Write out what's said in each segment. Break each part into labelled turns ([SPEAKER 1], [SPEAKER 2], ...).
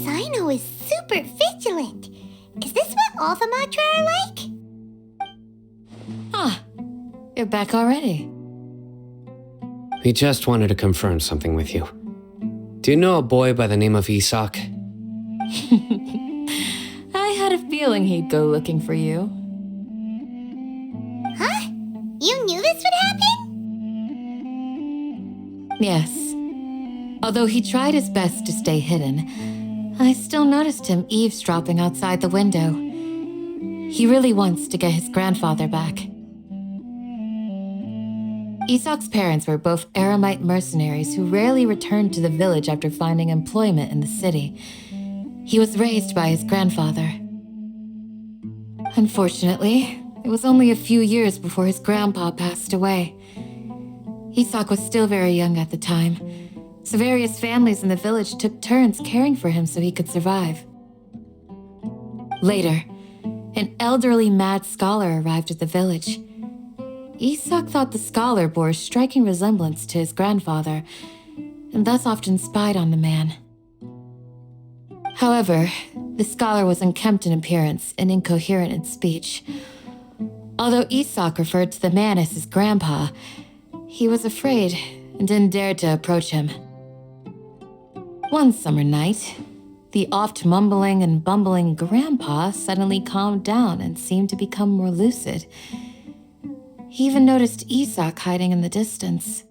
[SPEAKER 1] Sino is super vigilant. Is this what all the Matra are like?
[SPEAKER 2] Ah, you're back already.
[SPEAKER 3] We just wanted to confirm something with you. Do you know a boy by the name of Isak?
[SPEAKER 2] I had a feeling he'd go looking for you.
[SPEAKER 1] Huh? You knew this would happen?
[SPEAKER 2] Yes. Although he tried his best to stay hidden, I still noticed him eavesdropping outside the window. He really wants to get his grandfather back. Isak's parents were both Aramite mercenaries who rarely returned to the village after finding employment in the city. He was raised by his grandfather. Unfortunately, it was only a few years before his grandpa passed away. Isak was still very young at the time, so various families in the village took turns caring for him so he could survive. Later, an elderly mad scholar arrived at the village. Isak thought the scholar bore a striking resemblance to his grandfather, and thus often spied on the man. However, the scholar was unkempt in appearance and incoherent in speech. Although Isak referred to the man as his grandpa, he was afraid and didn't dare to approach him. One summer night, the oft mumbling and bumbling grandpa suddenly calmed down and seemed to become more lucid. He even noticed Isak hiding in the distance.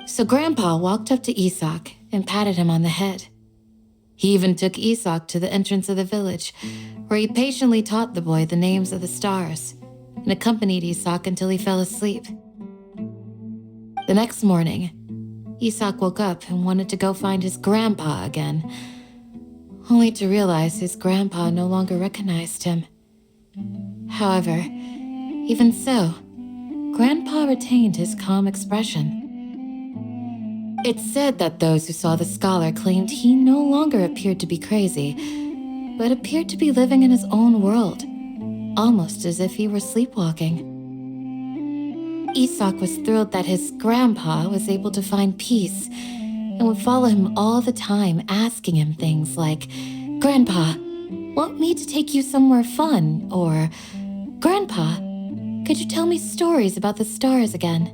[SPEAKER 2] So Grandpa walked up to Isak and patted him on the head. He even took Isak to the entrance of the village, where he patiently taught the boy the names of the stars and accompanied Isak until he fell asleep. The next morning, Isak woke up and wanted to go find his grandpa again, only to realize his grandpa no longer recognized him. However, even so, Grandpa retained his calm expression. It's said that those who saw the scholar claimed he no longer appeared to be crazy, but appeared to be living in his own world, almost as if he were sleepwalking. Isak was thrilled that his grandpa was able to find peace and would follow him all the time, asking him things like, "Grandpa, want me to take you somewhere fun?" Or, "Grandpa, could you tell me stories about the stars again?"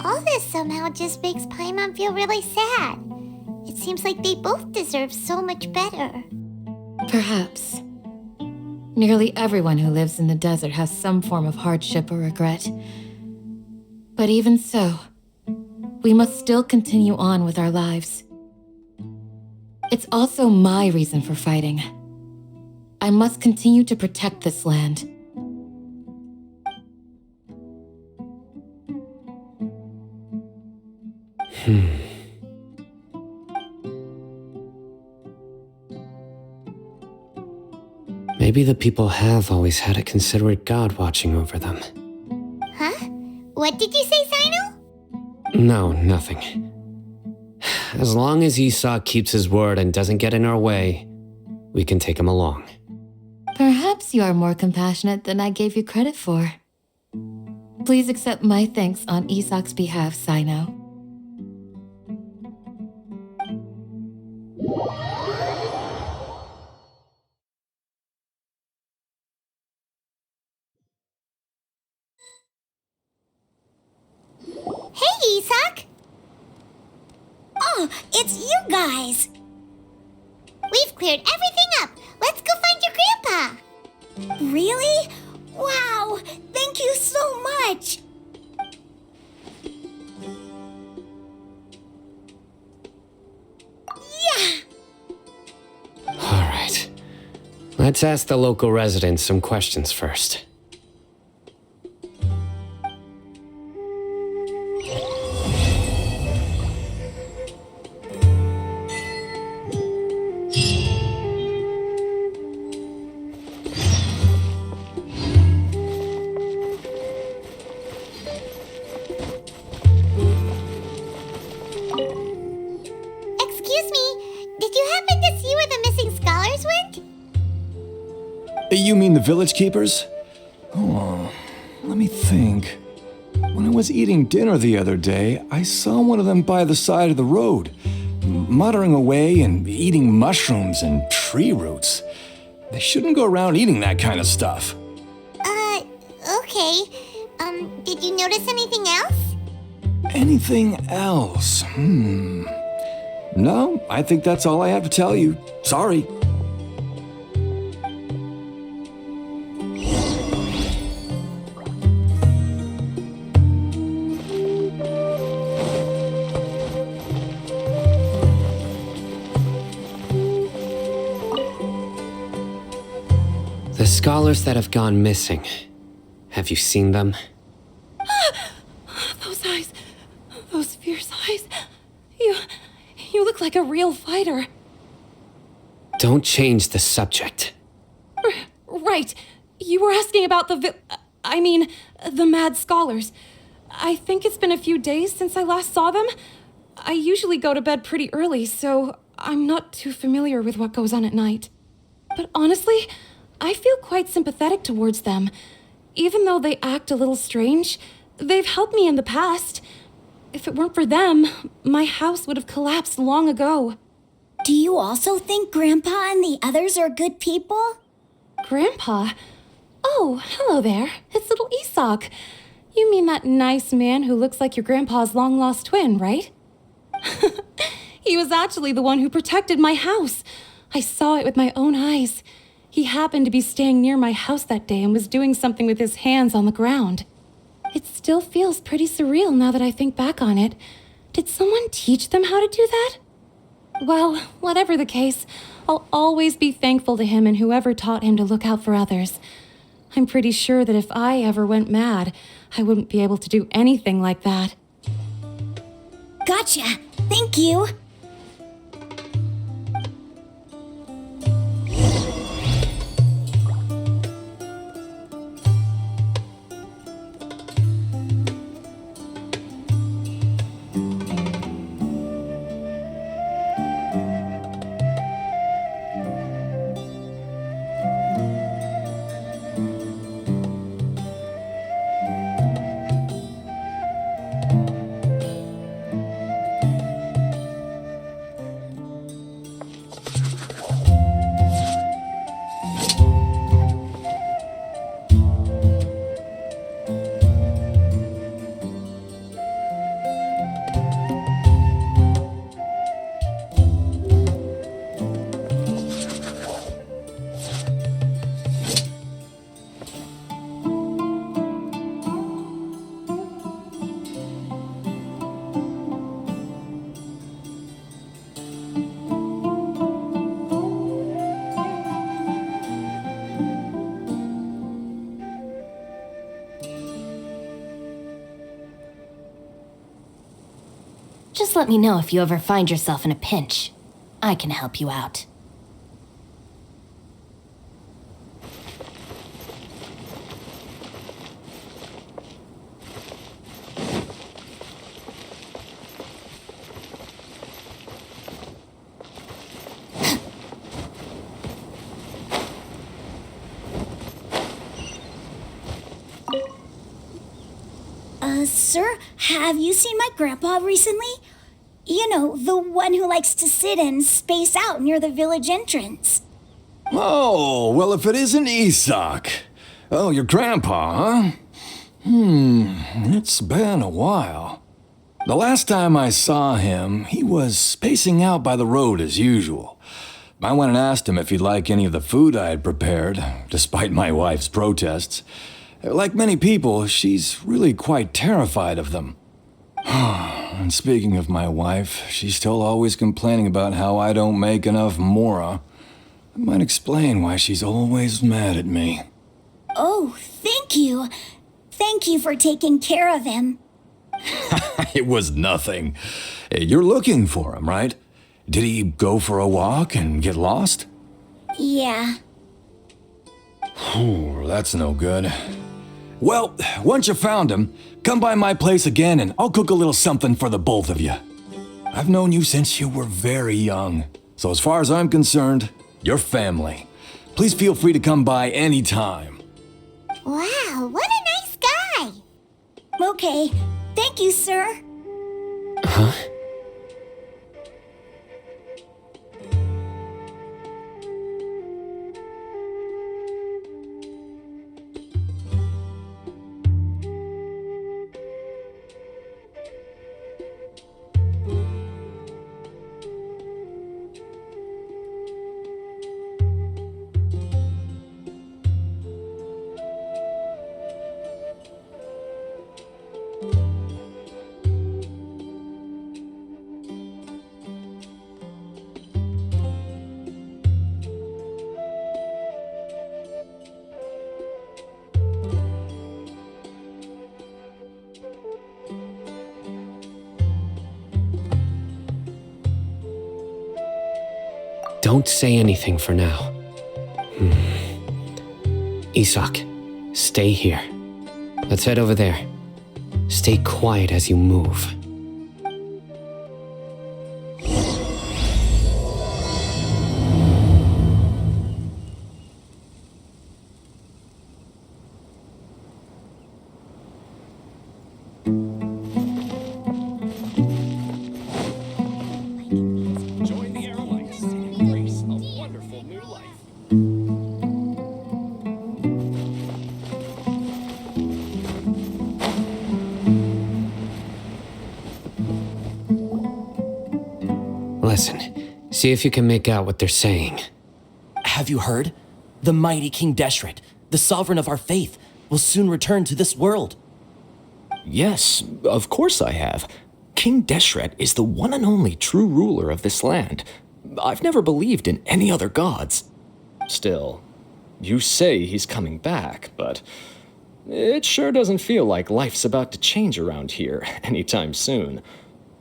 [SPEAKER 1] All this somehow just makes Paimon feel really sad. It seems like they both deserve so much better.
[SPEAKER 2] Perhaps. Nearly everyone who lives in the desert has some form of hardship or regret. But even so, we must still continue on with our lives. It's also my reason for fighting. I must continue to protect this land.
[SPEAKER 3] Maybe the people have always had a considerate God watching over them.
[SPEAKER 1] Huh? What did you say, Sino?
[SPEAKER 3] No, nothing. As long as Isak keeps his word and doesn't get in our way, we can take him along.
[SPEAKER 2] Perhaps you are more compassionate than I gave you credit for. Please accept my thanks on Isak's behalf, Sino.
[SPEAKER 1] Hey, Isak! Oh, it's you guys! We've cleared everything up! Let's go find your grandpa! Really? Wow! Thank you so much! Yeah!
[SPEAKER 3] All right. Let's ask the local residents some questions first.
[SPEAKER 1] Excuse me, did you happen to see where the missing scholars went?
[SPEAKER 4] You mean the village keepers? Oh, let me think. When I was eating dinner the other day, I saw one of them by the side of the road, muttering away and eating mushrooms and tree roots. They shouldn't go around eating that kind of stuff.
[SPEAKER 1] Okay. Did you notice anything else?
[SPEAKER 4] Anything else? No, I think that's all I have to tell you. Sorry.
[SPEAKER 3] The scholars that have gone missing. Have you seen them?
[SPEAKER 2] Those eyes. Those fierce eyes. You look like a real fighter.
[SPEAKER 3] Don't change the subject.
[SPEAKER 2] Right. You were asking about the mad scholars. I think it's been a few days since I last saw them. I usually go to bed pretty early, so I'm not too familiar with what goes on at night. But honestly, I feel quite sympathetic towards them. Even though they act a little strange, they've helped me in the past. If it weren't for them, my house would have collapsed long ago.
[SPEAKER 1] Do you also think Grandpa and the others are good people?
[SPEAKER 2] Grandpa? Oh, hello there. It's little Isak. You mean that nice man who looks like your grandpa's long-lost twin, right? He was actually the one who protected my house. I saw it with my own eyes. He happened to be staying near my house that day and was doing something with his hands on the ground. It still feels pretty surreal now that I think back on it. Did someone teach them how to do that? Well, whatever the case, I'll always be thankful to him and whoever taught him to look out for others. I'm pretty sure that if I ever went mad, I wouldn't be able to do anything like that.
[SPEAKER 1] Gotcha. Thank you.
[SPEAKER 5] Just let me know if you ever find yourself in a pinch. I can help you out.
[SPEAKER 1] Sir, have you seen my grandpa recently? You know, the one who likes to sit and space out near the village entrance.
[SPEAKER 4] Oh, well, if it isn't Isak. Oh, your grandpa, huh? It's been a while. The last time I saw him, he was spacing out by the road as usual. I went and asked him if he'd like any of the food I had prepared, despite my wife's protests. Like many people, she's really quite terrified of them. And speaking of my wife, she's still always complaining about how I don't make enough mora. That might explain why she's always mad at me.
[SPEAKER 1] Oh, thank you. Thank you for taking care of him.
[SPEAKER 4] It was nothing. You're looking for him, right? Did he go for a walk and get lost?
[SPEAKER 1] Yeah.
[SPEAKER 4] That's no good. Well, once you found him, come by my place again and I'll cook a little something for the both of you. I've known you since you were very young, so as far as I'm concerned, you're family. Please feel free to come by anytime.
[SPEAKER 1] Wow, what a nice guy. Okay, thank you, sir.
[SPEAKER 3] Huh? Don't say anything for now. Isak, stay here. Let's head over there. Stay quiet as you move.
[SPEAKER 4] Join the airlines and embrace a wonderful new life.
[SPEAKER 3] Listen, see if you can make out what they're saying.
[SPEAKER 6] Have you heard? The mighty King Deshret, the sovereign of our faith, will soon return to this world.
[SPEAKER 7] Yes, of course I have. King Deshret is the one and only true ruler of this land. I've never believed in any other gods. Still, you say he's coming back, but it sure doesn't feel like life's about to change around here anytime soon.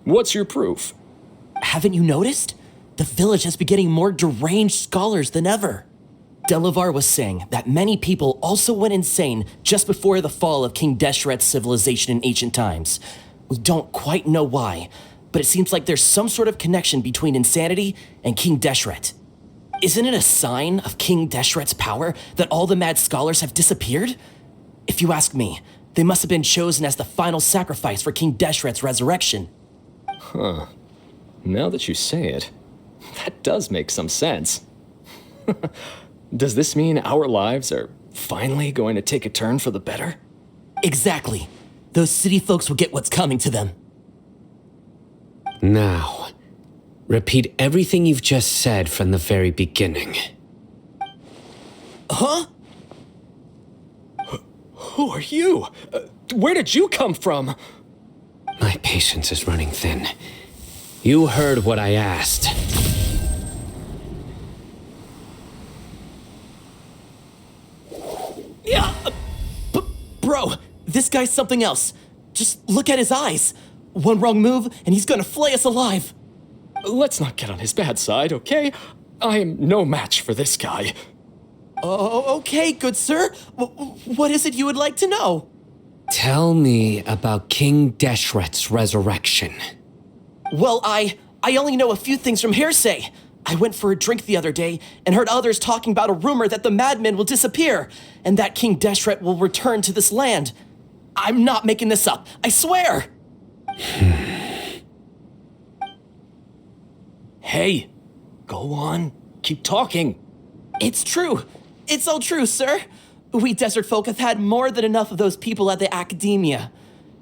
[SPEAKER 7] What's your proof?
[SPEAKER 6] Haven't you noticed? The village has been getting more deranged scholars than ever. Delavar was saying that many people also went insane just before the fall of King Deshret's civilization in ancient times. We don't quite know why, but it seems like there's some sort of connection between insanity and King Deshret. Isn't it a sign of King Deshret's power that all the mad scholars have disappeared? If you ask me, they must have been chosen as the final sacrifice for King Deshret's resurrection.
[SPEAKER 7] Now that you say it, that does make some sense. Does this mean our lives are finally going to take a turn for the better?
[SPEAKER 6] Exactly. Those city folks will get what's coming to them.
[SPEAKER 3] Now, repeat everything you've just said from the very beginning.
[SPEAKER 6] Huh?
[SPEAKER 7] Who are you? Where did you come from?
[SPEAKER 3] My patience is running thin. You heard what I asked.
[SPEAKER 6] Yeah, bro, this guy's something else. Just look at his eyes. One wrong move, and he's gonna flay us alive.
[SPEAKER 7] Let's not get on his bad side, okay? I am no match for this guy.
[SPEAKER 6] Oh, okay, good sir. What is it you would like to know?
[SPEAKER 3] Tell me about King Deshret's resurrection.
[SPEAKER 6] Well, I only know a few things from hearsay. I went for a drink the other day and heard others talking about a rumor that the madmen will disappear and that King Deshret will return to this land. I'm not making this up, I swear!
[SPEAKER 7] Hey, go on. Keep talking.
[SPEAKER 6] It's true. It's all true, sir. We desert folk have had more than enough of those people at the academia.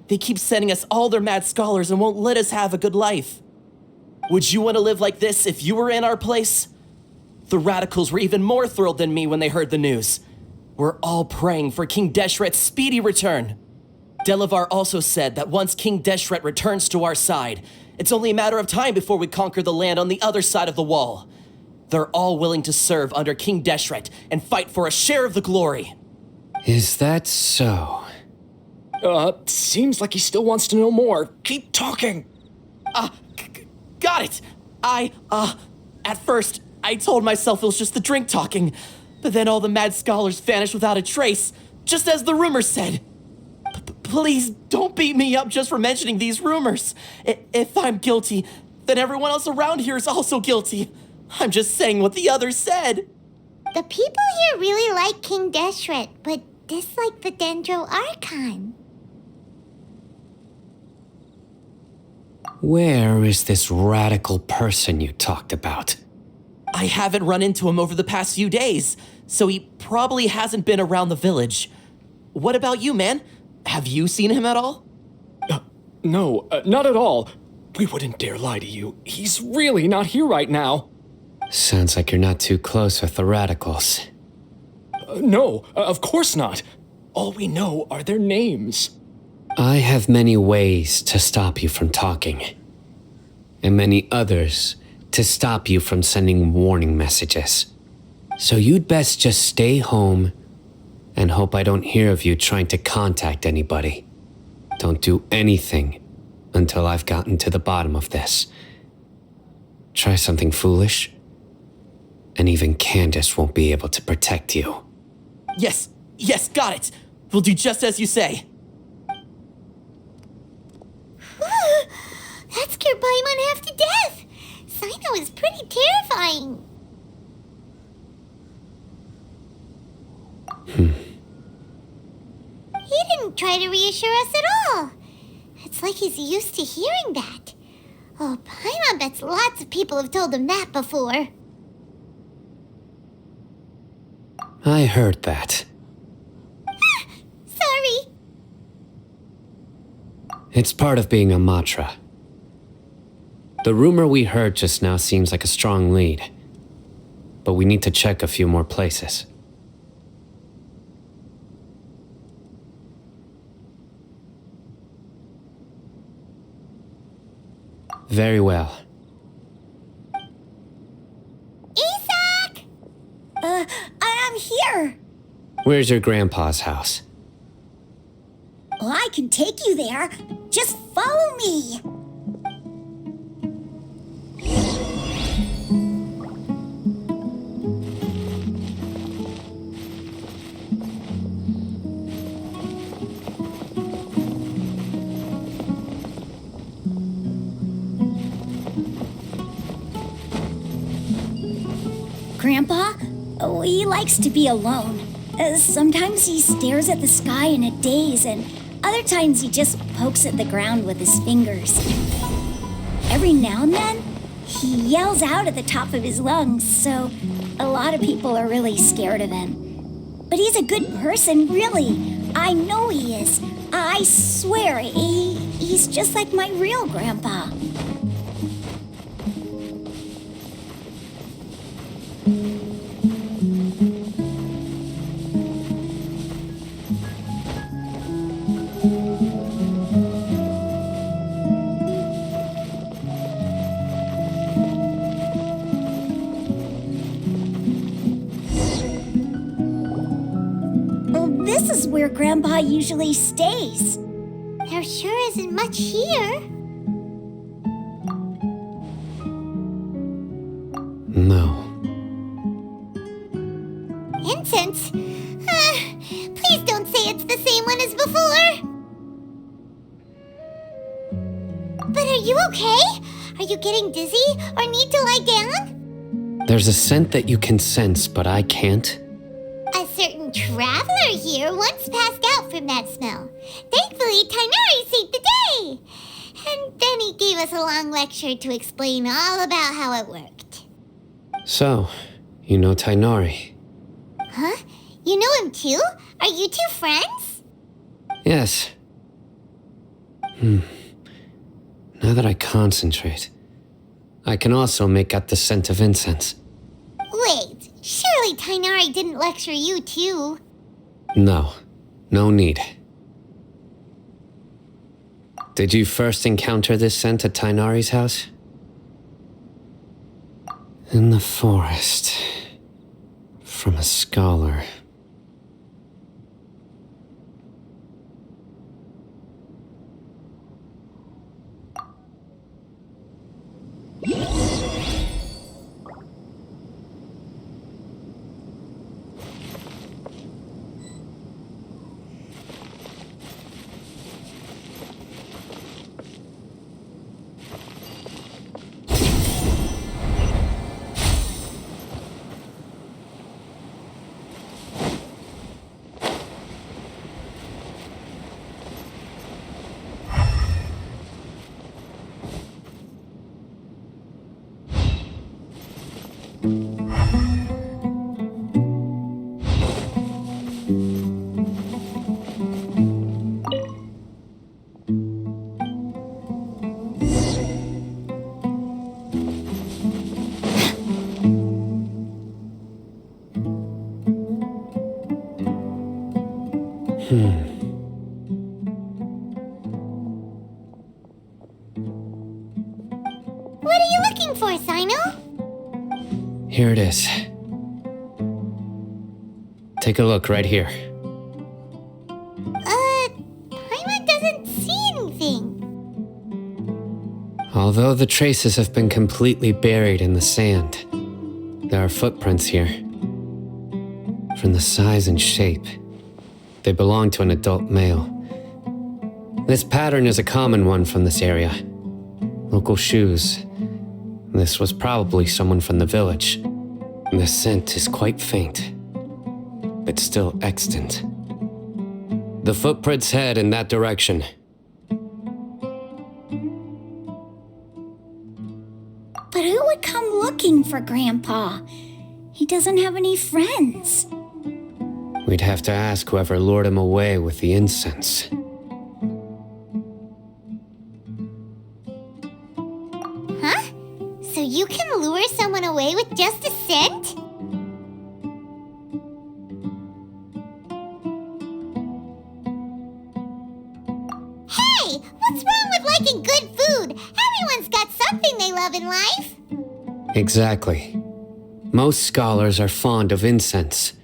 [SPEAKER 6] They keep sending us all their mad scholars and won't let us have a good life. Would you want to live like this if you were in our place? The radicals were even more thrilled than me when they heard the news. We're all praying for King Deshret's speedy return. Delavar also said that once King Deshret returns to our side, it's only a matter of time before we conquer the land on the other side of the wall. They're all willing to serve under King Deshret and fight for a share of the glory.
[SPEAKER 3] Is that so?
[SPEAKER 7] Seems like he still wants to know more. Keep talking.
[SPEAKER 6] Got it. At first, I told myself it was just the drink talking, but then all the mad scholars vanished without a trace, just as the rumors said. Please don't beat me up just for mentioning these rumors. If I'm guilty, then everyone else around here is also guilty. I'm just saying what the others said.
[SPEAKER 1] The people here really like King Deshret, but dislike the Dendro Archon.
[SPEAKER 3] Where is this radical person you talked about?
[SPEAKER 6] I haven't run into him over the past few days, so he probably hasn't been around the village. What about you, man? Have you seen him at all?
[SPEAKER 7] No, not at all. We wouldn't dare lie to you. He's really not here right now.
[SPEAKER 3] Sounds like you're not too close with the radicals.
[SPEAKER 7] No, of course not. All we know are their names.
[SPEAKER 3] I have many ways to stop you from talking, and many others to stop you from sending warning messages. So you'd best just stay home and hope I don't hear of you trying to contact anybody. Don't do anything until I've gotten to the bottom of this. Try something foolish, and even Candace won't be able to protect you.
[SPEAKER 6] Yes, got it. We'll do just as you say.
[SPEAKER 1] That scared Paimon half to death. Sino is pretty terrifying. He didn't try to reassure us at all. It's like he's used to hearing that. Oh, Paimon bets lots of people have told him that before.
[SPEAKER 3] I heard that.
[SPEAKER 1] Sorry.
[SPEAKER 3] It's part of being a Matra. The rumor we heard just now seems like a strong lead, but we need to check a few more places. Very well.
[SPEAKER 1] Isak! I'm here.
[SPEAKER 3] Where's your grandpa's house?
[SPEAKER 1] Well, I can take you there. Just follow me. Grandpa, he likes to be alone. Sometimes he stares at the sky in a daze, and other times he just pokes at the ground with his fingers. Every now and then, he yells out at the top of his lungs, so a lot of people are really scared of him. But he's a good person, really. I know he is. I swear, he's just like my real grandpa. This is where Grandpa usually stays. There sure isn't much here.
[SPEAKER 3] No.
[SPEAKER 1] Incense? Please don't say it's the same one as before. But are you okay? Are you getting dizzy or need to lie down?
[SPEAKER 3] There's a scent that you can sense, but I can't.
[SPEAKER 1] A certain traveler here once passed out from that smell. Thankfully, Tainari saved the day. And then he gave us a long lecture to explain all about how it worked.
[SPEAKER 3] So, you know Tainari?
[SPEAKER 1] Huh? You know him too? Are you two friends?
[SPEAKER 3] Yes. Now that I concentrate, I can also make out the scent of incense.
[SPEAKER 1] Wait, surely Tainari didn't lecture you too?
[SPEAKER 3] No need. Did you first encounter this scent at Tainari's house? In the forest. From a scholar.
[SPEAKER 1] What are you looking for, Sino?
[SPEAKER 3] Here it is. Take a look right here.
[SPEAKER 1] Paimon doesn't see anything.
[SPEAKER 3] Although the traces have been completely buried in the sand, there are footprints here. From the size and shape, they belong to an adult male. This pattern is a common one from this area. Local shoes. This was probably someone from the village. The scent is quite faint, but still extant. The footprints head in that direction.
[SPEAKER 1] But who would come looking for Grandpa? He doesn't have any friends.
[SPEAKER 3] We'd have to ask whoever lured him away with the incense.
[SPEAKER 1] Huh? So you can lure someone away with just a scent? Hey! What's wrong with liking good food? Everyone's got something they love in life.
[SPEAKER 3] Exactly. Most scholars are fond of incense,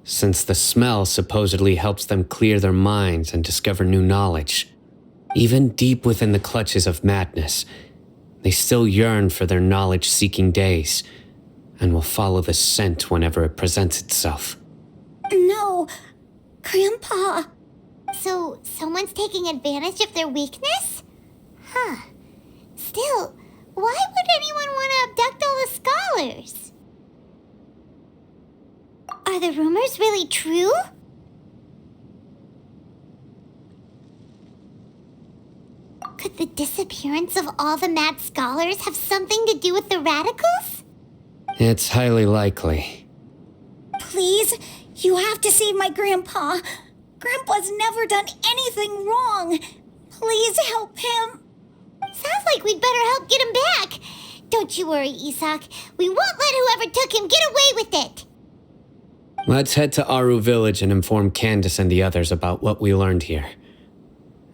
[SPEAKER 3] since the smell supposedly helps them clear their minds and discover new knowledge. Even deep within the clutches of madness, they still yearn for their knowledge-seeking days, and will follow the scent whenever it presents itself.
[SPEAKER 1] No, Grandpa. So, someone's taking advantage of their weakness? Huh. Still, why would anyone want to abduct all the scholars? Are the rumors really true? Could the disappearance of all the mad scholars have something to do with the radicals?
[SPEAKER 3] It's highly likely.
[SPEAKER 1] Please, you have to save my Grandpa. Grandpa's never done anything wrong. Please help him. Sounds like we'd better help get him back. Don't you worry, Isak. We won't let whoever took him get away with it.
[SPEAKER 3] Let's head to Aru Village and inform Candace and the others about what we learned here.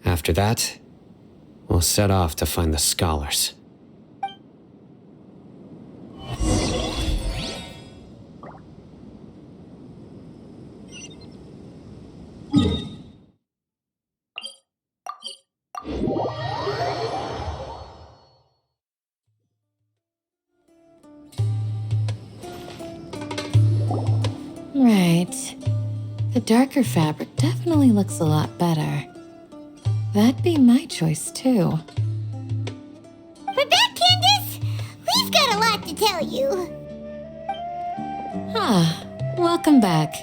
[SPEAKER 3] After that, we'll set off to find the scholars.
[SPEAKER 2] Right. The darker fabric definitely looks a lot better. That'd be my choice, too.
[SPEAKER 1] We're back, Candace! We've got a lot to tell you.
[SPEAKER 2] Welcome back.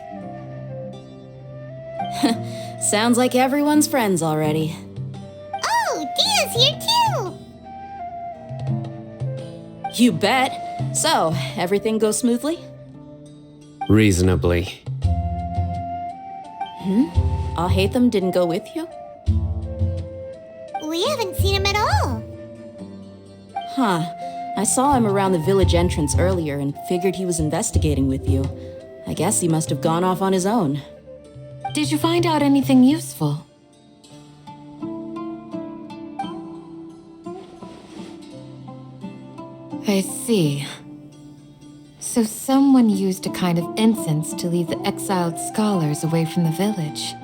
[SPEAKER 5] Sounds like everyone's friends already.
[SPEAKER 1] Oh, Dia's here too!
[SPEAKER 5] You bet. So, everything goes smoothly?
[SPEAKER 3] Reasonably.
[SPEAKER 5] Hatham didn't go with you?
[SPEAKER 1] We haven't seen him at all.
[SPEAKER 5] Huh. I saw him around the village entrance earlier and figured he was investigating with you. I guess he must have gone off on his own.
[SPEAKER 2] Did you find out anything useful? I see. So someone used a kind of incense to lead the exiled scholars away from the village.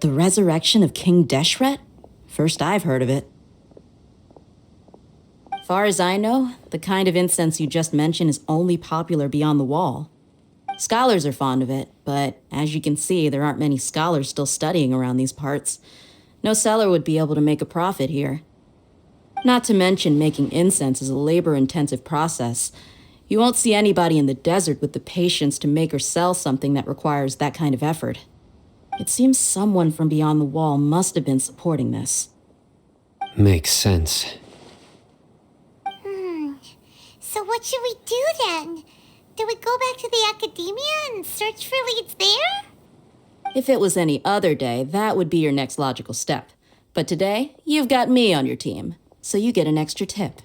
[SPEAKER 5] The resurrection of King Deshret? First I've heard of it. Far as I know, the kind of incense you just mentioned is only popular beyond the wall. Scholars are fond of it, but as you can see, there aren't many scholars still studying around these parts. No seller would be able to make a profit here. Not to mention making incense is a labor-intensive process. You won't see anybody in the desert with the patience to make or sell something that requires that kind of effort. It seems someone from beyond the wall must have been supporting this.
[SPEAKER 3] Makes sense.
[SPEAKER 1] So what should we do then? Do we go back to the academia and search for leads there?
[SPEAKER 5] If it was any other day, that would be your next logical step. But today, you've got me on your team, so you get an extra tip.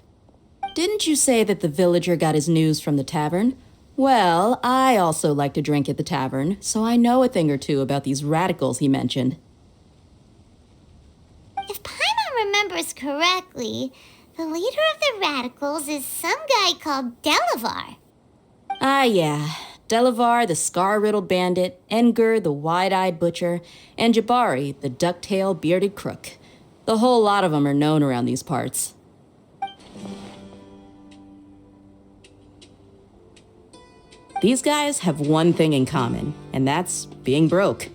[SPEAKER 5] Didn't you say that the villager got his news from the tavern? Well, I also like to drink at the tavern, so I know a thing or two about these radicals he mentioned.
[SPEAKER 1] If Paimon remembers correctly, the leader of the radicals is some guy called Delavar.
[SPEAKER 5] Ah, yeah. Delavar, the scar-riddled bandit, Engur, the wide-eyed butcher, and Jabari, the duck-tailed bearded crook. The whole lot of them are known around these parts. These guys have one thing in common, and that's being broke.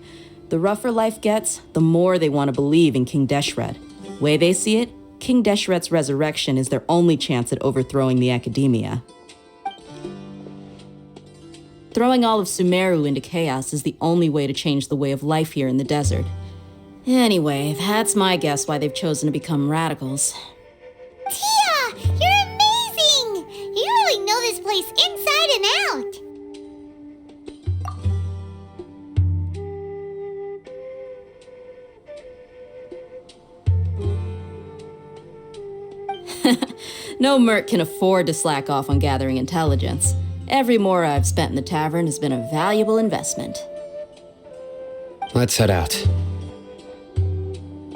[SPEAKER 5] The rougher life gets, the more they want to believe in King Deshret. Way they see it, King Deshret's resurrection is their only chance at overthrowing the academia. Throwing all of Sumeru into chaos is the only way to change the way of life here in the desert. Anyway, that's my guess why they've chosen to become radicals.
[SPEAKER 1] Tia, you're amazing! You really know this place inside and out.
[SPEAKER 5] No merc can afford to slack off on gathering intelligence. Every mora I've spent in the tavern has been a valuable investment.
[SPEAKER 3] Let's head out.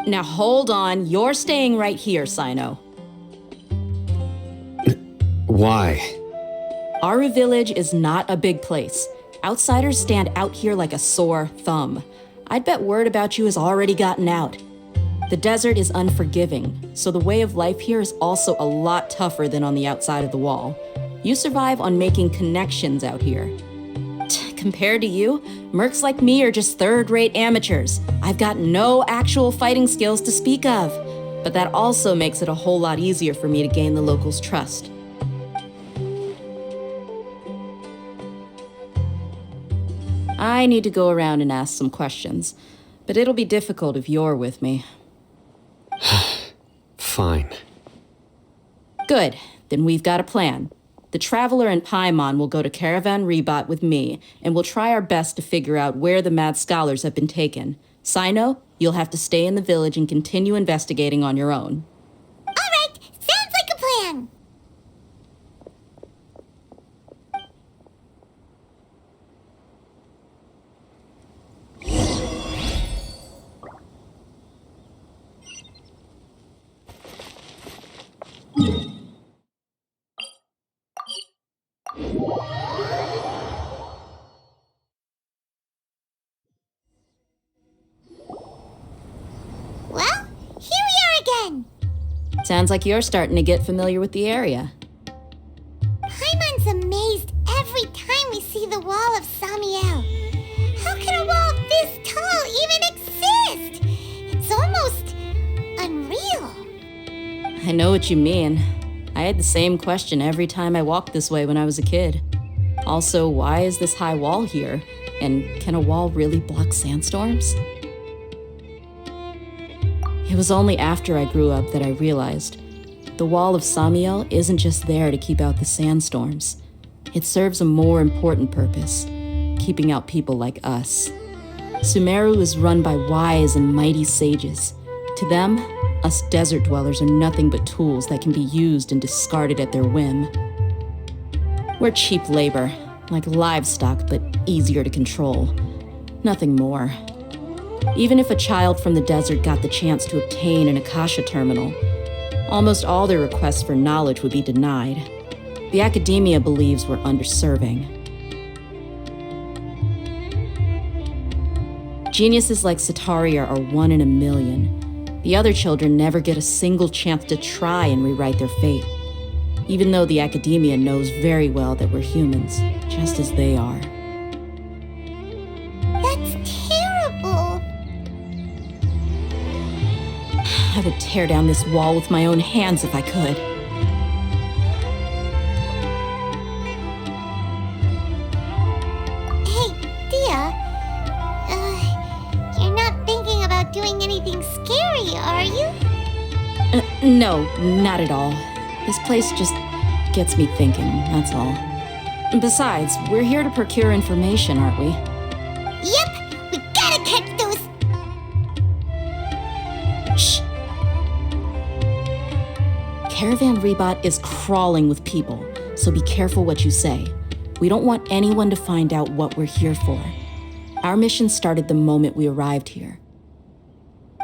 [SPEAKER 5] Now hold on, you're staying right here, Sino.
[SPEAKER 3] Why?
[SPEAKER 5] Aru Village is not a big place. Outsiders stand out here like a sore thumb. I'd bet word about you has already gotten out. The desert is unforgiving, so the way of life here is also a lot tougher than on the outside of the wall. You survive on making connections out here. Compared to you, mercs like me are just third-rate amateurs. I've got no actual fighting skills to speak of, but that also makes it a whole lot easier for me to gain the locals' trust. I need to go around and ask some questions, but it'll be difficult if you're with me.
[SPEAKER 3] Fine.
[SPEAKER 5] Good, then we've got a plan. The Traveler and Paimon will go to Caravan Rebot with me, and we'll try our best to figure out where the mad scholars have been taken. Sino, you'll have to stay in the village and continue investigating on your own.
[SPEAKER 1] All right, sounds like a plan. Well, here we are again.
[SPEAKER 5] Sounds like you're starting to get familiar with the area.
[SPEAKER 1] Paimon's amazed every time we see the wall of Samiel. How can a wall this tall even exist? It's almost unreal.
[SPEAKER 5] I know what you mean. I had the same question every time I walked this way when I was a kid. Also, why is this high wall here? And can a wall really block sandstorms? It was only after I grew up that I realized the wall of Samiel isn't just there to keep out the sandstorms. It serves a more important purpose, keeping out people like us. Sumeru is run by wise and mighty sages. To them, us desert dwellers are nothing but tools that can be used and discarded at their whim. We're cheap labor, like livestock, but easier to control. Nothing more. Even if a child from the desert got the chance to obtain an Akasha terminal, almost all their requests for knowledge would be denied. The academia believes we're underserving. Geniuses like Sataria are 1 in a million. The other children never get a single chance to try and rewrite their fate, even though the academia knows very well that we're humans, just as they are.
[SPEAKER 1] That's terrible.
[SPEAKER 5] I would tear down this wall with my own hands if I could.
[SPEAKER 1] Hey, Dia. You're not thinking about doing anything scary, are you?
[SPEAKER 5] No, not at all. This place just gets me thinking, that's all. Besides, we're here to procure information, aren't we?
[SPEAKER 1] Yep, we gotta catch those.
[SPEAKER 5] Shh. Caravan Rebot is crawling with people, so be careful what you say. We don't want anyone to find out what we're here for. Our mission started the moment we arrived here.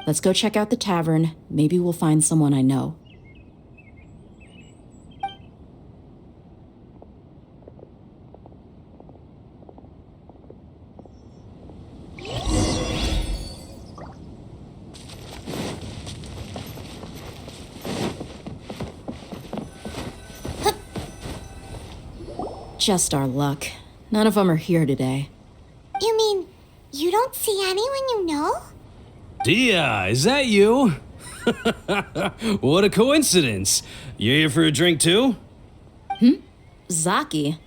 [SPEAKER 5] Let's go check out the tavern. Maybe we'll find someone I know. Just our luck. None of them are here today.
[SPEAKER 1] You mean you don't see anyone you know?
[SPEAKER 8] Dia, is that you? What a coincidence. You here for a drink too?
[SPEAKER 5] Zaki.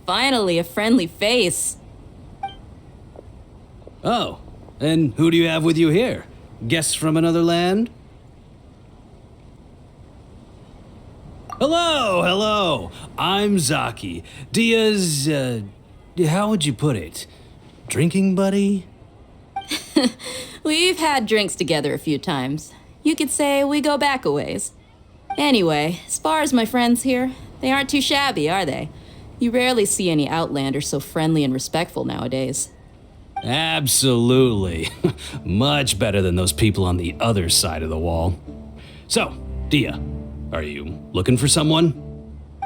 [SPEAKER 5] Finally, a friendly face.
[SPEAKER 8] Oh, and who do you have with you here? Guests from another land? Hello. I'm Zaki. Dia's, how would you put it? Drinking buddy?
[SPEAKER 5] We've had drinks together a few times. You could say we go back a ways. Anyway, as far as my friends here, they aren't too shabby, are they? You rarely see any Outlanders so friendly and respectful nowadays.
[SPEAKER 8] Absolutely. Much better than those people on the other side of the wall. So, Dia, are you looking for someone?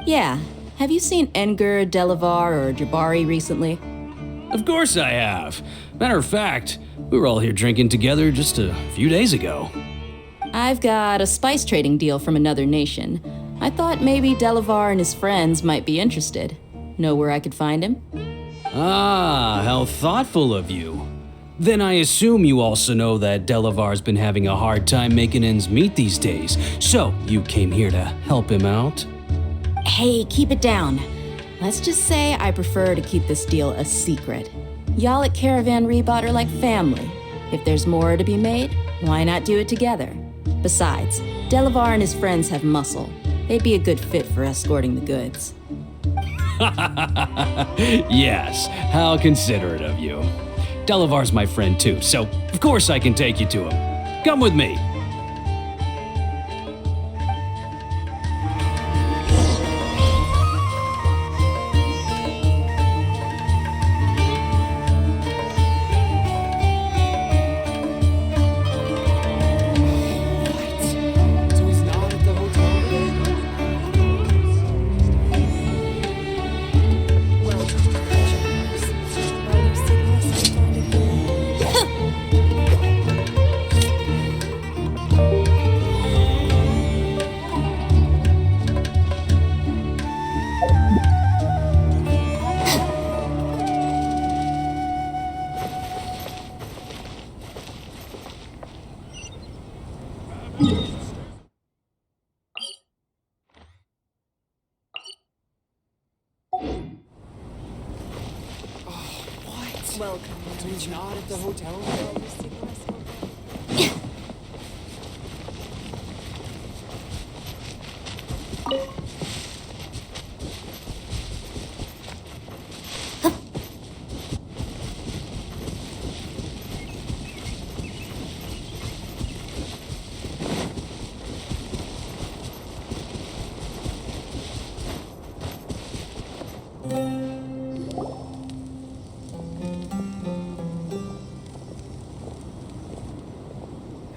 [SPEAKER 5] Yeah. Have you seen Enger, Delavar, or Jabari recently?
[SPEAKER 8] Of course I have. Matter of fact, we were all here drinking together just a few days ago.
[SPEAKER 5] I've got a spice trading deal from another nation. I thought maybe Delavar and his friends might be interested. Know where I could find him?
[SPEAKER 8] Ah, how thoughtful of you. Then I assume you also know that Delavar's been having a hard time making ends meet these days, so you came here to help him out?
[SPEAKER 5] Hey, keep it down. Let's just say I prefer to keep this deal a secret. Y'all at Caravan Rebot are like family. If there's more to be made, why not do it together? Besides, Delavar and his friends have muscle. They'd be a good fit for escorting the goods.
[SPEAKER 8] Yes, how considerate of you. Delavar's my friend too, so of course I can take you to him. Come with me.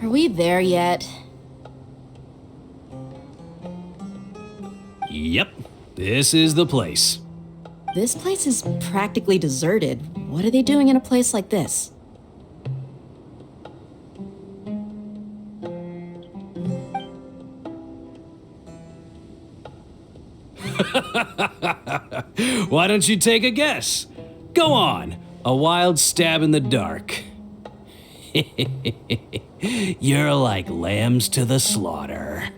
[SPEAKER 5] Are we there yet?
[SPEAKER 8] Yep, this is the place.
[SPEAKER 5] This place is practically deserted. What are they doing in a place like this?
[SPEAKER 8] Why don't you take a guess? Go on, a wild stab in the dark. You're like lambs to the slaughter.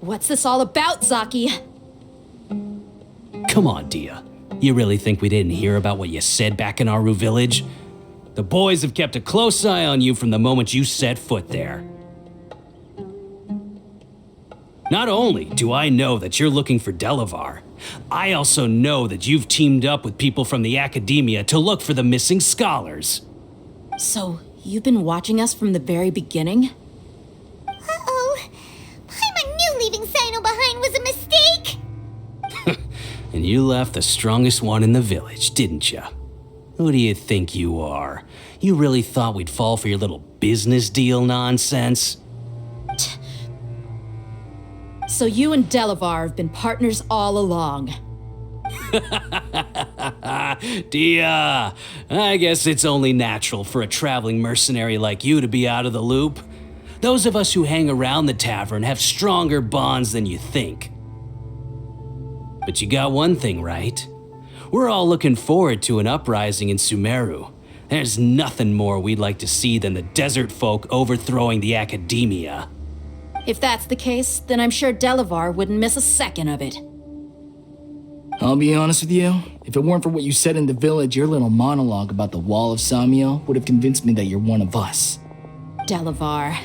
[SPEAKER 5] What's this all about, Zaki?
[SPEAKER 8] Come on, Dia. You really think we didn't hear about what you said back in Aru village? The boys have kept a close eye on you from the moment you set foot there. Not only do I know that you're looking for Delavar, I also know that you've teamed up with people from the academia to look for the missing scholars.
[SPEAKER 5] So, you've been watching us from the very beginning?
[SPEAKER 1] Uh-oh. Paimon knew leaving Sino behind was a mistake!
[SPEAKER 8] And you left the strongest one in the village, didn't you? Who do you think you are? You really thought we'd fall for your little business deal nonsense?
[SPEAKER 5] So you and Delavar have been partners all along.
[SPEAKER 8] Dia, I guess it's only natural for a traveling mercenary like you to be out of the loop. Those of us who hang around the tavern have stronger bonds than you think. But you got one thing right. We're all looking forward to an uprising in Sumeru. There's nothing more we'd like to see than the desert folk overthrowing the academia.
[SPEAKER 5] If that's the case, then I'm sure Delavar wouldn't miss a second of it.
[SPEAKER 9] I'll be honest with you, if it weren't for what you said in the village, your little monologue about the Wall of Samiel would have convinced me that you're one of us.
[SPEAKER 5] Delavar.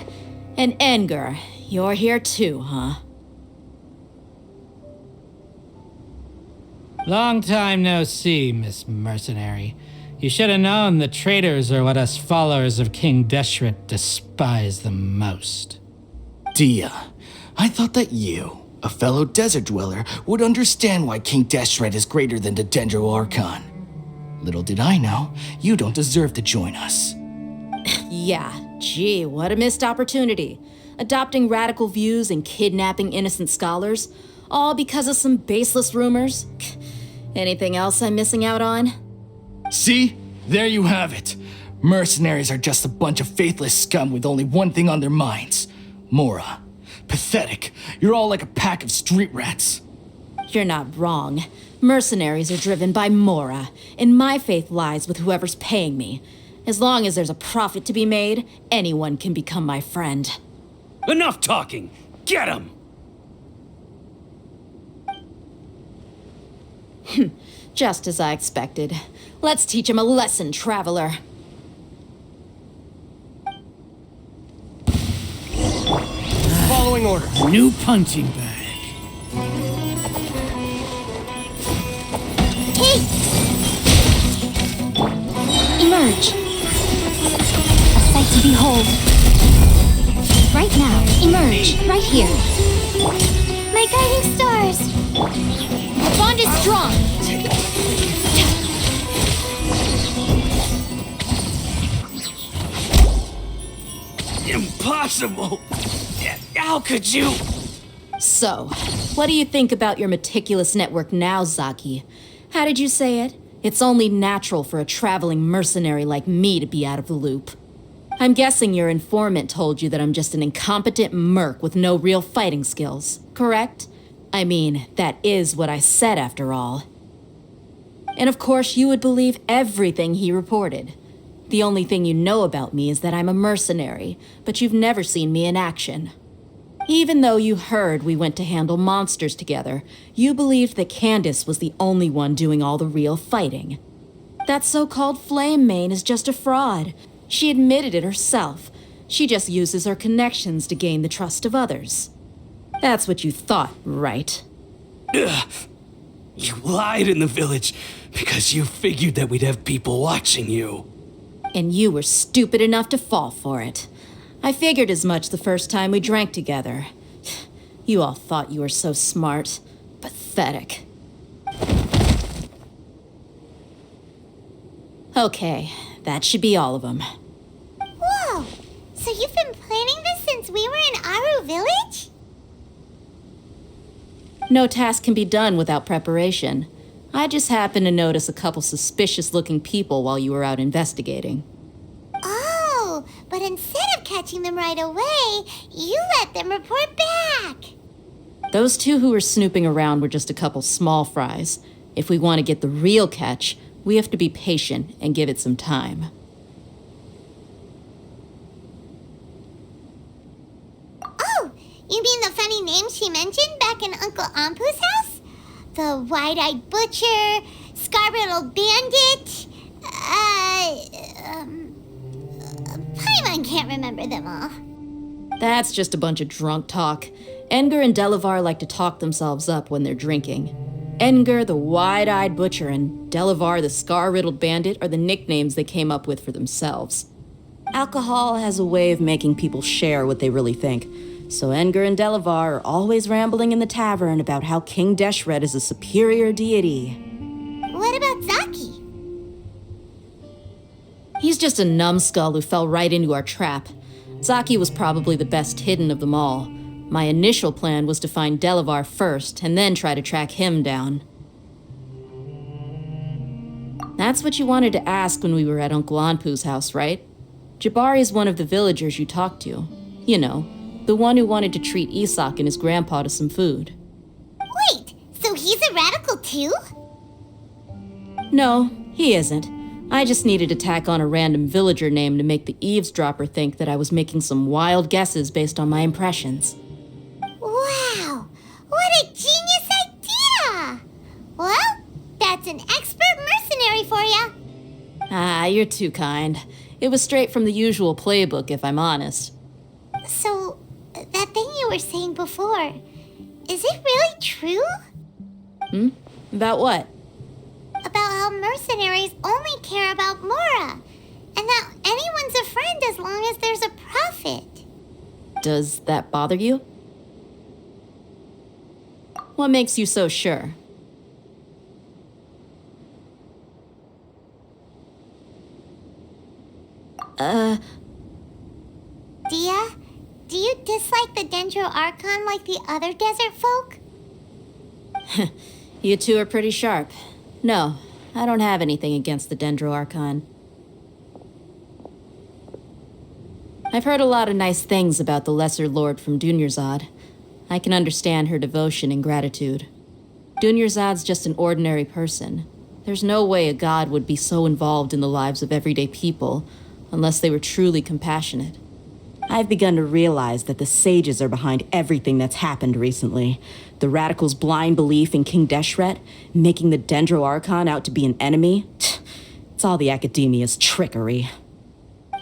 [SPEAKER 5] And Engar, you're here too, huh?
[SPEAKER 10] Long time no see, Miss Mercenary. You should have known the traitors are what us followers of King Deshret despise the most.
[SPEAKER 9] Dia, I thought that you, a fellow desert dweller, would understand why King Deshret is greater than the Dendro Archon. Little did I know, you don't deserve to join us.
[SPEAKER 5] Yeah, gee, what a missed opportunity. Adopting radical views and kidnapping innocent scholars, all because of some baseless rumors. Anything else I'm missing out on?
[SPEAKER 9] See? There you have it. Mercenaries are just a bunch of faithless scum with only one thing on their minds. Mora. Pathetic. You're all like a pack of street rats.
[SPEAKER 5] You're not wrong. Mercenaries are driven by Mora, and my faith lies with whoever's paying me. As long as there's a profit to be made, anyone can become my friend.
[SPEAKER 8] Enough talking! Get him!
[SPEAKER 5] Just as I expected. Let's teach him a lesson, traveler.
[SPEAKER 6] Following order.
[SPEAKER 10] New punching bag.
[SPEAKER 1] Hey! Emerge. A sight to behold. Right now, emerge. Right here. My guiding stars. Our bond is strong.
[SPEAKER 8] Impossible! How could you?
[SPEAKER 5] So, what do you think about your meticulous network now, Zaki? How did you say it? It's only natural for a traveling mercenary like me to be out of the loop. I'm guessing your informant told you that I'm just an incompetent merc with no real fighting skills, correct? I mean, that is what I said after all. And of course, you would believe everything he reported. The only thing you know about me is that I'm a mercenary, but you've never seen me in action. Even though you heard we went to handle monsters together, you believed that Candace was the only one doing all the real fighting. That so-called Flame Mane is just a fraud. She admitted it herself. She just uses her connections to gain the trust of others. That's what you thought, right?
[SPEAKER 8] Ugh. You lied in the village because you figured that we'd have people watching you.
[SPEAKER 5] And you were stupid enough to fall for it. I figured as much the first time we drank together. You all thought you were so smart. Pathetic. Okay, that should be all of them.
[SPEAKER 1] Whoa! So you've been planning this since we were in Aru Village?
[SPEAKER 5] No task can be done without preparation. I just happened to notice a couple suspicious-looking people while you were out investigating.
[SPEAKER 1] Oh, but instead of catching them right away, you let them report back.
[SPEAKER 5] Those two who were snooping around were just a couple small fries. If we want to get the real catch, we have to be patient and give it some time.
[SPEAKER 1] Oh, you mean the funny name she mentioned back in Uncle Ampu's house? The wide-eyed butcher, scar-riddled bandit, Paimon can't remember them all.
[SPEAKER 5] That's just a bunch of drunk talk. Engar and Delavar like to talk themselves up when they're drinking. Edgar the wide-eyed butcher and Delavar the scar-riddled bandit are the nicknames they came up with for themselves. Alcohol has a way of making people share what they really think, so Edgar and Delavar are always rambling in the tavern about how King Deshret is a superior deity.
[SPEAKER 1] What about Zaki?
[SPEAKER 5] He's just a numbskull who fell right into our trap. Zaki was probably the best hidden of them all. My initial plan was to find Delavar first, and then try to track him down. That's what you wanted to ask when we were at Uncle Anpu's house, right? Jabari is one of the villagers you talked to. You know, the one who wanted to treat Isak and his grandpa to some food.
[SPEAKER 1] Wait, so he's a radical too?
[SPEAKER 5] No, he isn't. I just needed to tack on a random villager name to make the eavesdropper think that I was making some wild guesses based on my impressions.
[SPEAKER 1] Wow, what a genius idea! Well, that's an expert mercenary for ya.
[SPEAKER 5] Ah, you're too kind. It was straight from the usual playbook, if I'm honest.
[SPEAKER 1] So, that thing you were saying before, is it really true?
[SPEAKER 5] About what?
[SPEAKER 1] About how mercenaries only care about Mora, and that anyone's a friend as long as there's a profit.
[SPEAKER 5] Does that bother you? What makes you so sure?
[SPEAKER 1] Dia, do you dislike the Dendro Archon like the other desert folk?
[SPEAKER 5] You two are pretty sharp. No, I don't have anything against the Dendro Archon. I've heard a lot of nice things about the Lesser Lord from Dunyarzad. I can understand her devotion and gratitude. Dunyarzad's just an ordinary person. There's no way a god would be so involved in the lives of everyday people unless they were truly compassionate. I've begun to realize that the sages are behind everything that's happened recently. The radicals' blind belief in King Deshret, making the Dendro Archon out to be an enemy. It's all the academia's trickery.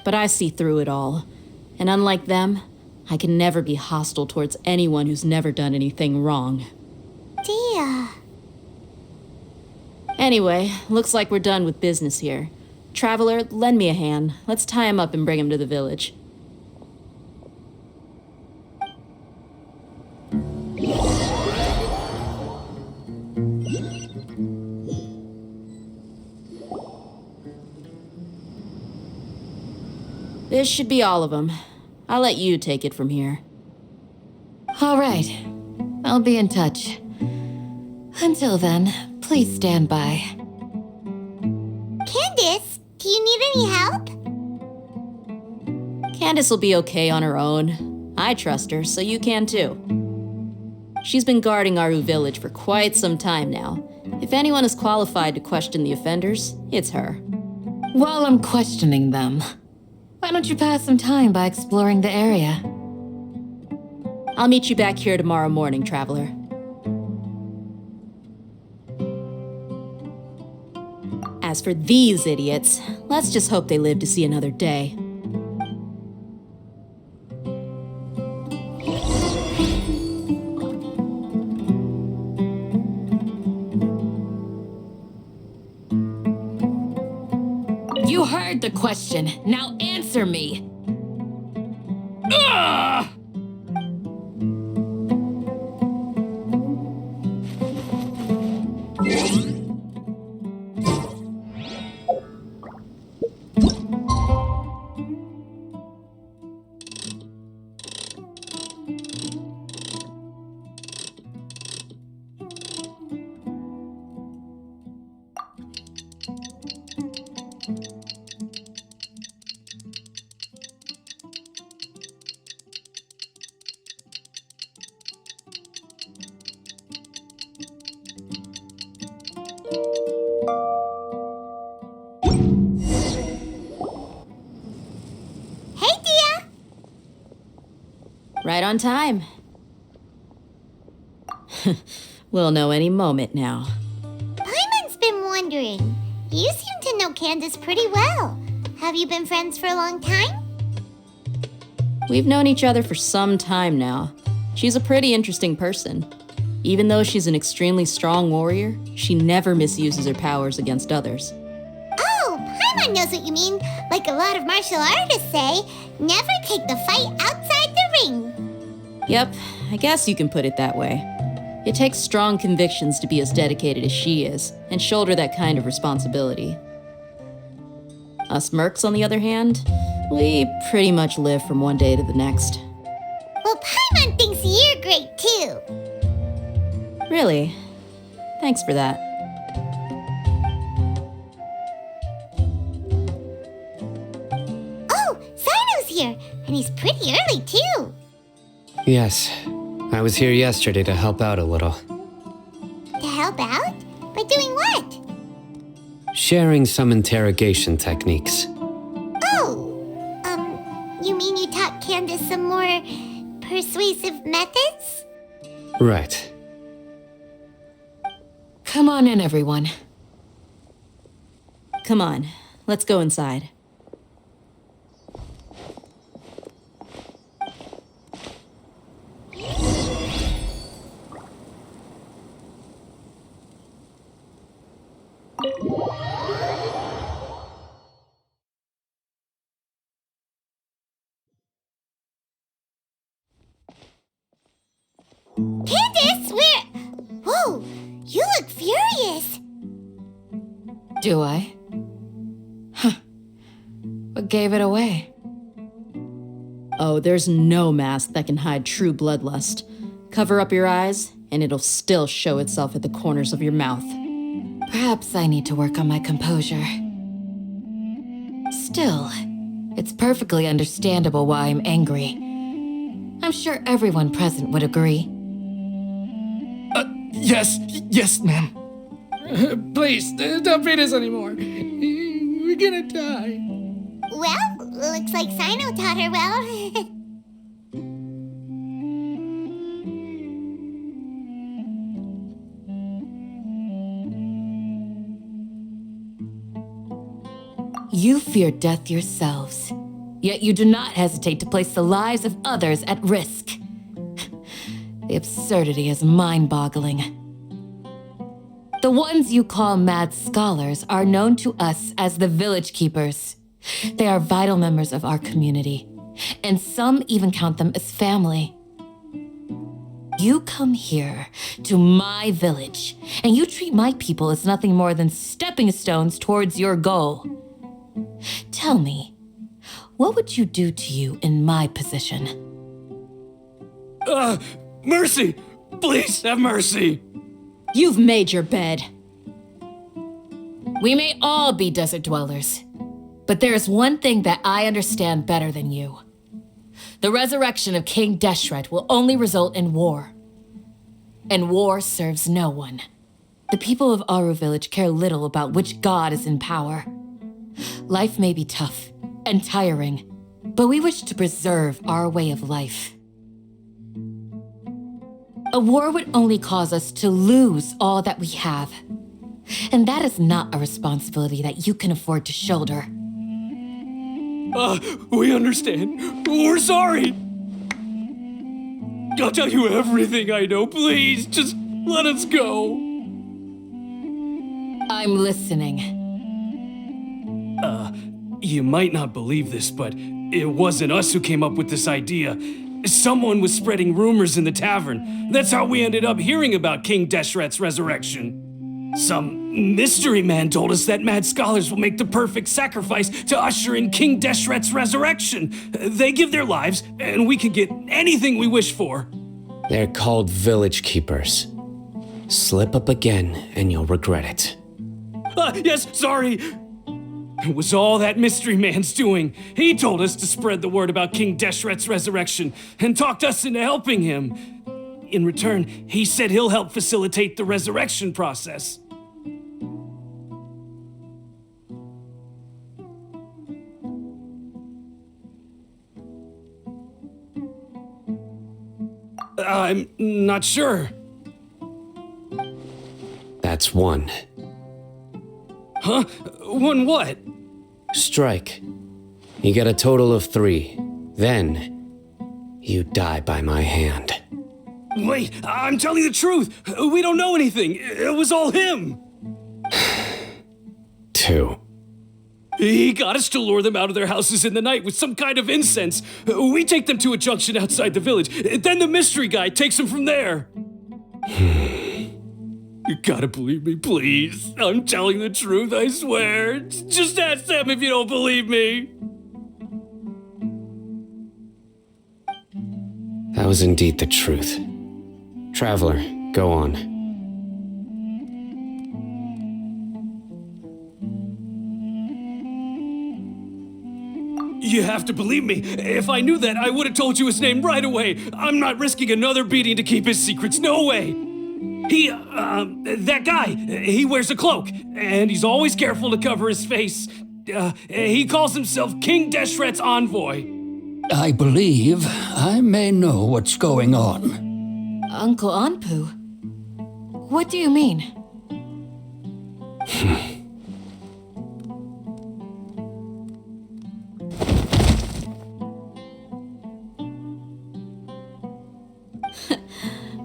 [SPEAKER 5] But I see through it all. And unlike them, I can never be hostile towards anyone who's never done anything wrong.
[SPEAKER 1] Dia.
[SPEAKER 5] Anyway, looks like we're done with business here. Traveler, lend me a hand. Let's tie him up and bring him to the village. This should be all of them. I'll let you take it from here.
[SPEAKER 2] All right. I'll be in touch. Until then, please stand by.
[SPEAKER 1] Candace, do you need any help?
[SPEAKER 5] Candace will be okay on her own. I trust her, so you can too. She's been guarding Aru village for quite some time now. If anyone is qualified to question the offenders, it's her.
[SPEAKER 2] While I'm questioning them, why don't you pass some time by exploring the area?
[SPEAKER 5] I'll meet you back here tomorrow morning, Traveler. As for these idiots, let's just hope they live to see another day.
[SPEAKER 2] You heard the question. Now answer me.
[SPEAKER 1] Hey, Dia!
[SPEAKER 5] Right on time. We'll know any moment now.
[SPEAKER 1] Paimon's been wondering. You seem to know Candace pretty well. Have you been friends for a long time?
[SPEAKER 5] We've known each other for some time now. She's a pretty interesting person. Even though she's an extremely strong warrior, she never misuses her powers against others.
[SPEAKER 1] Oh, Paimon knows what you mean. Like a lot of martial artists say, never take the fight outside the ring.
[SPEAKER 5] Yep, I guess you can put it that way. It takes strong convictions to be as dedicated as she is, and shoulder that kind of responsibility. Us mercs, on the other hand, we pretty much live from one day to the next.
[SPEAKER 1] Well, Paimon thinks you're great too.
[SPEAKER 5] Really? Thanks for that.
[SPEAKER 1] Oh, Sino's here, and he's pretty early too.
[SPEAKER 3] Yes, I was here yesterday to help out a little.
[SPEAKER 1] To help out? By doing what?
[SPEAKER 3] Sharing some interrogation techniques.
[SPEAKER 1] Oh, you mean you taught Candace some more persuasive methods?
[SPEAKER 3] Right.
[SPEAKER 2] Come on in, everyone.
[SPEAKER 5] Come on, let's go inside.
[SPEAKER 1] Candace, where? Whoa, you look furious.
[SPEAKER 2] Do I? Huh. What gave it away?
[SPEAKER 5] Oh, there's no mask that can hide true bloodlust. Cover up your eyes, and it'll still show itself at the corners of your mouth.
[SPEAKER 2] Perhaps I need to work on my composure. Still, it's perfectly understandable why I'm angry. I'm sure everyone present would agree.
[SPEAKER 9] Yes, ma'am.
[SPEAKER 10] Please, don't beat us anymore. We're gonna die.
[SPEAKER 1] Well, looks like Sino taught her well.
[SPEAKER 2] You fear death yourselves, yet you do not hesitate to place the lives of others at risk. The absurdity is mind-boggling. The ones you call mad scholars are known to us as the village keepers. They are vital members of our community, and some even count them as family. You come here to my village, and you treat my people as nothing more than stepping stones towards your goal. Tell me, what would you do to you in my position?
[SPEAKER 8] Mercy! Please have mercy!
[SPEAKER 5] You've made your bed.
[SPEAKER 2] We may all be desert dwellers, but there is one thing that I understand better than you. The resurrection of King Deshret will only result in war. And war serves no one. The people of Aru Village care little about which god is in power. Life may be tough and tiring, but we wish to preserve our way of life. A war would only cause us to lose all that we have. And that is not a responsibility that you can afford to shoulder.
[SPEAKER 8] We understand. We're sorry. I'll tell you everything I know. Please, just let us go.
[SPEAKER 2] I'm listening.
[SPEAKER 8] You might not believe this, but it wasn't us who came up with this idea. Someone was spreading rumors in the tavern. That's how we ended up hearing about King Deshret's resurrection. Some mystery man told us that mad scholars will make the perfect sacrifice to usher in King Deshret's resurrection. They give their lives, and we can get anything we wish for.
[SPEAKER 3] They're called village keepers. Slip up again and you'll regret it.
[SPEAKER 8] Yes, sorry. It was all that mystery man's doing. He told us to spread the word about King Deshret's resurrection and talked us into helping him. In return, he said he'll help facilitate the resurrection process. I'm not sure.
[SPEAKER 3] That's one.
[SPEAKER 8] Huh? One what?
[SPEAKER 3] Strike. You get a total of 3. Then, you die by my hand.
[SPEAKER 8] Wait, I'm telling the truth. We don't know anything. It was all him.
[SPEAKER 3] 2.
[SPEAKER 8] He got us to lure them out of their houses in the night with some kind of incense. We take them to a junction outside the village. Then the mystery guy takes them from there. You gotta believe me, please. I'm telling the truth, I swear. Just ask them if you don't believe me.
[SPEAKER 3] That was indeed the truth. Traveler, go on.
[SPEAKER 8] You have to believe me. If I knew that, I would have told you his name right away. I'm not risking another beating to keep his secrets. No way. That guy, he wears a cloak, and he's always careful to cover his face. He calls himself King Deshret's envoy.
[SPEAKER 11] I believe I may know what's going on.
[SPEAKER 2] Uncle Anpu? What do you mean?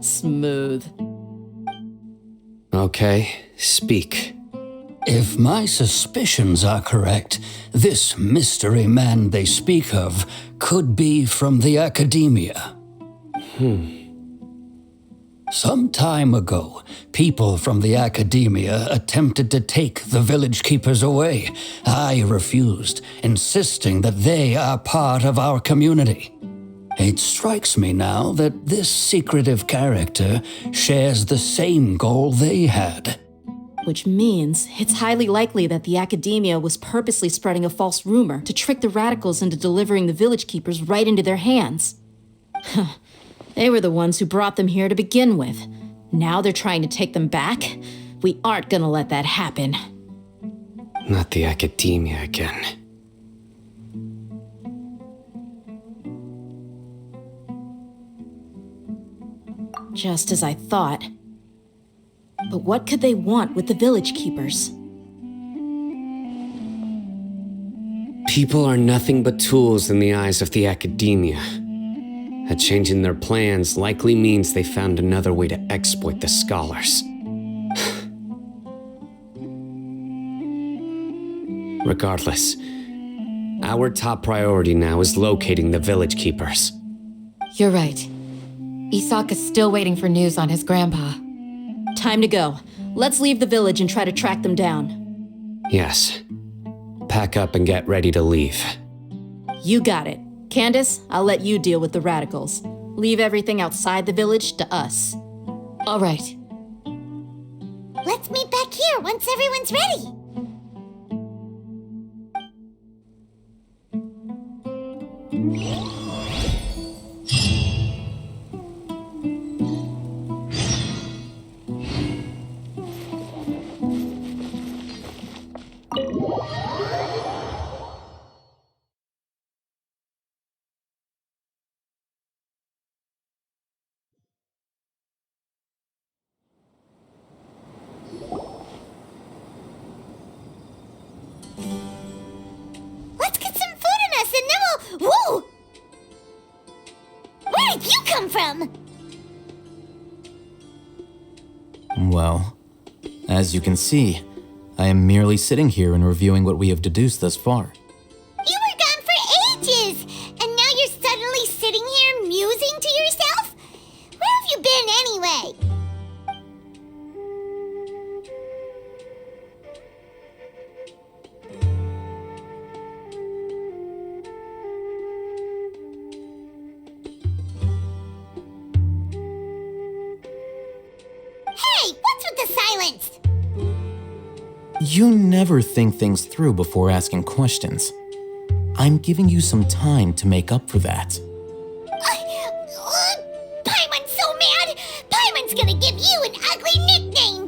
[SPEAKER 5] Smooth.
[SPEAKER 3] Okay, speak.
[SPEAKER 11] If my suspicions are correct, this mystery man they speak of could be from the academia. Some time ago, people from the academia attempted to take the village keepers away. I refused, insisting that they are part of our community. It strikes me now that this secretive character shares the same goal they had.
[SPEAKER 5] Which means it's highly likely that the academia was purposely spreading a false rumor to trick the radicals into delivering the village keepers right into their hands. They were the ones who brought them here to begin with. Now they're trying to take them back? We aren't gonna let that happen.
[SPEAKER 3] Not the academia again.
[SPEAKER 5] Just as I thought. But what could they want with the village keepers?
[SPEAKER 3] People are nothing but tools in the eyes of the academia. A change in their plans likely means they found another way to exploit the scholars. Regardless, our top priority now is locating the village keepers.
[SPEAKER 2] You're right. Isak is still waiting for news on his grandpa.
[SPEAKER 5] Time to go. Let's leave the village and try to track them down.
[SPEAKER 3] Yes. Pack up and get ready to leave.
[SPEAKER 5] You got it. Candace, I'll let you deal with the radicals. Leave everything outside the village to us.
[SPEAKER 2] All right.
[SPEAKER 1] Let's meet back here once everyone's ready. Let's get some food in us and then we'll... Whoa! Where did you come from?
[SPEAKER 12] Well, as you can see, I am merely sitting here and reviewing what we have deduced thus far.
[SPEAKER 1] You were gone for ages, and now you're suddenly sitting here musing to yourself? Where have you been anyway? Hey, what's with the silence?
[SPEAKER 12] You never think things through before asking questions. I'm giving you some time to make up for that.
[SPEAKER 1] Paimon's so mad! Paimon's gonna give you an ugly nickname!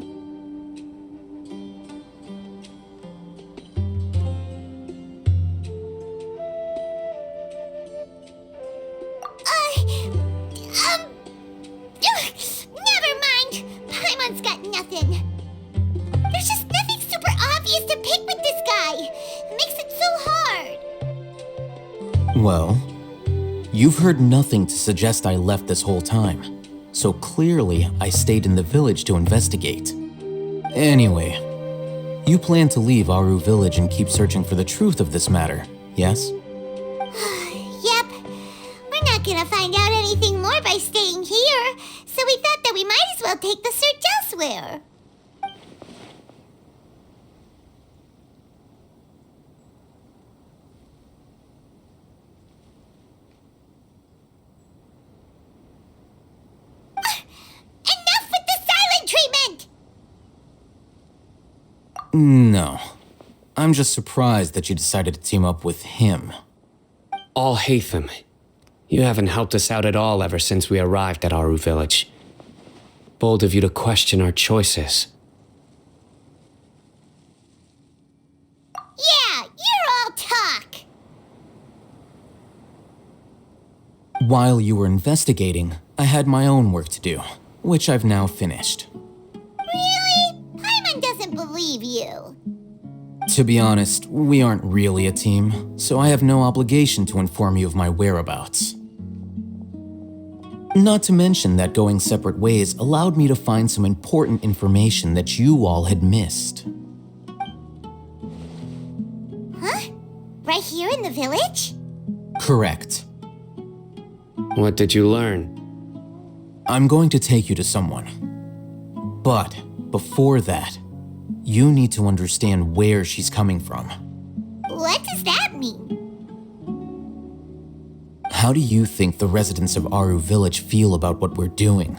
[SPEAKER 1] Never mind. Paimon's got nothing. There's just nothing super obvious to pick with this guy. It makes it so hard.
[SPEAKER 12] Well, you've heard nothing to suggest I left this whole time. so clearly I stayed in the village to investigate. Anyway, you plan to leave Aru village and keep searching for the truth of this matter, yes?
[SPEAKER 1] Yep. We're not gonna find out anything more by staying here, so we thought that we might as well take the search elsewhere. Enough with the silent treatment!
[SPEAKER 12] No. I'm just surprised that you decided to team up with him.
[SPEAKER 3] Al-Haytham, you haven't helped us out at all ever since we arrived at Aru village. Bold of you to question our choices.
[SPEAKER 1] Yeah, you're all talk!
[SPEAKER 12] While you were investigating, I had my own work to do, which I've now finished.
[SPEAKER 1] Really? Paimon doesn't believe you.
[SPEAKER 12] To be honest, we aren't really a team, so I have no obligation to inform you of my whereabouts. Not to mention that going separate ways allowed me to find some important information that you all had missed.
[SPEAKER 1] Huh? Right here in the village?
[SPEAKER 12] Correct.
[SPEAKER 3] What did you learn?
[SPEAKER 12] I'm going to take you to someone. But before that, you need to understand where she's coming from.
[SPEAKER 1] What does that mean?
[SPEAKER 12] How do you think the residents of Aru village feel about what we're doing?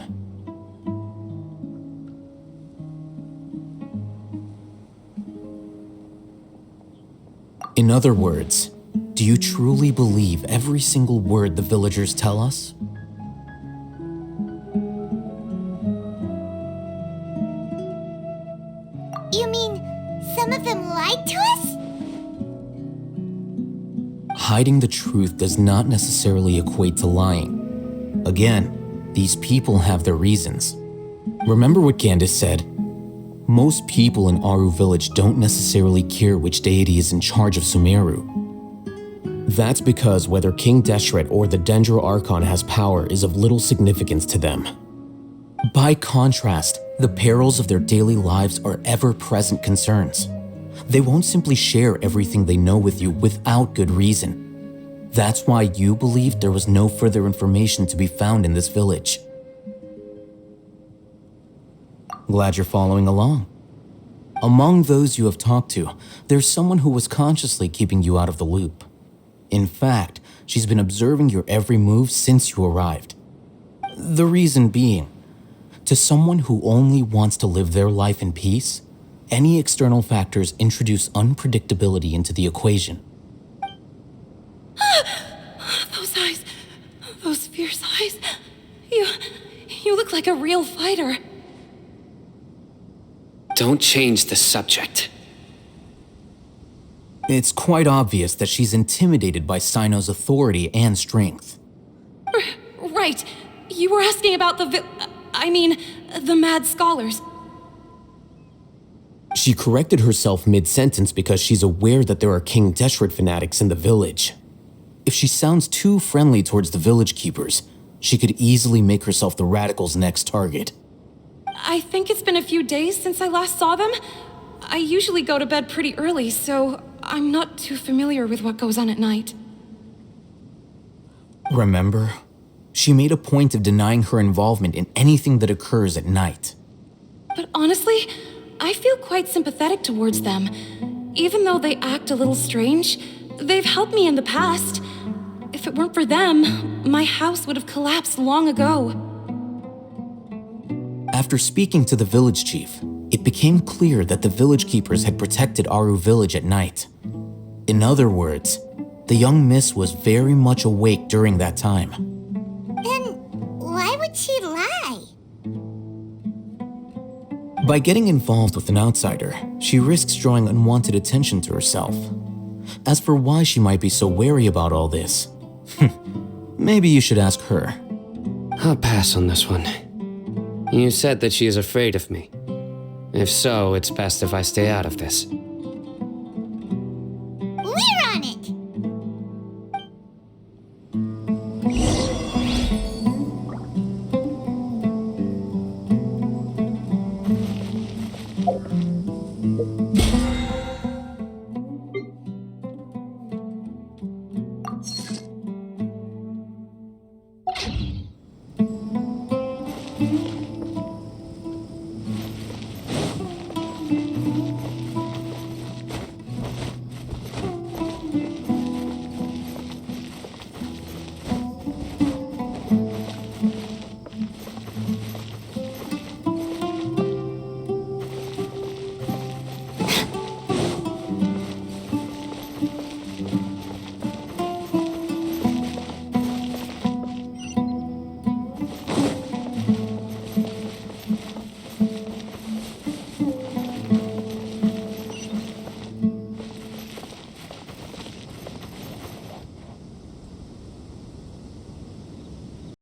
[SPEAKER 12] In other words, do you truly believe every single word the villagers tell us?
[SPEAKER 1] You mean some of them lied to us?
[SPEAKER 12] Hiding the truth does not necessarily equate to lying. Again, these people have their reasons. Remember what Gandis said? Most people in Aru village don't necessarily care which deity is in charge of Sumeru. That's because whether King Deshret or the Dendro Archon has power is of little significance to them. By contrast, the perils of their daily lives are ever-present concerns. They won't simply share everything they know with you without good reason. That's why you believed there was no further information to be found in this village. Glad you're following along. Among those you have talked to, there's someone who was consciously keeping you out of the loop. In fact, she's been observing your every move since you arrived. The reason being, to someone who only wants to live their life in peace, any external factors introduce unpredictability into the equation.
[SPEAKER 2] Those eyes, those fierce eyes. You look like a real fighter.
[SPEAKER 3] Don't change the subject.
[SPEAKER 12] It's quite obvious that she's intimidated by Sino's authority and strength.
[SPEAKER 2] Right. You were asking about the mad scholars.
[SPEAKER 12] She corrected herself mid-sentence because she's aware that there are King Deshret fanatics in the village. If she sounds too friendly towards the village keepers, she could easily make herself the radicals' next target.
[SPEAKER 2] I think it's been a few days since I last saw them. I usually go to bed pretty early, so I'm not too familiar with what goes on at night.
[SPEAKER 12] Remember? She made a point of denying her involvement in anything that occurs at night.
[SPEAKER 2] But honestly, I feel quite sympathetic towards them. Even though they act a little strange, they've helped me in the past. If it weren't for them, my house would have collapsed long ago.
[SPEAKER 12] After speaking to the village chief, it became clear that the village keepers had protected Aru village at night. In other words, the young miss was very much awake during that time.
[SPEAKER 1] Then why would she lie?
[SPEAKER 12] By getting involved with an outsider, she risks drawing unwanted attention to herself. As for why she might be so wary about all this, maybe you should ask her.
[SPEAKER 3] I'll pass on this one. You said that she is afraid of me. If so, it's best if I stay out of this.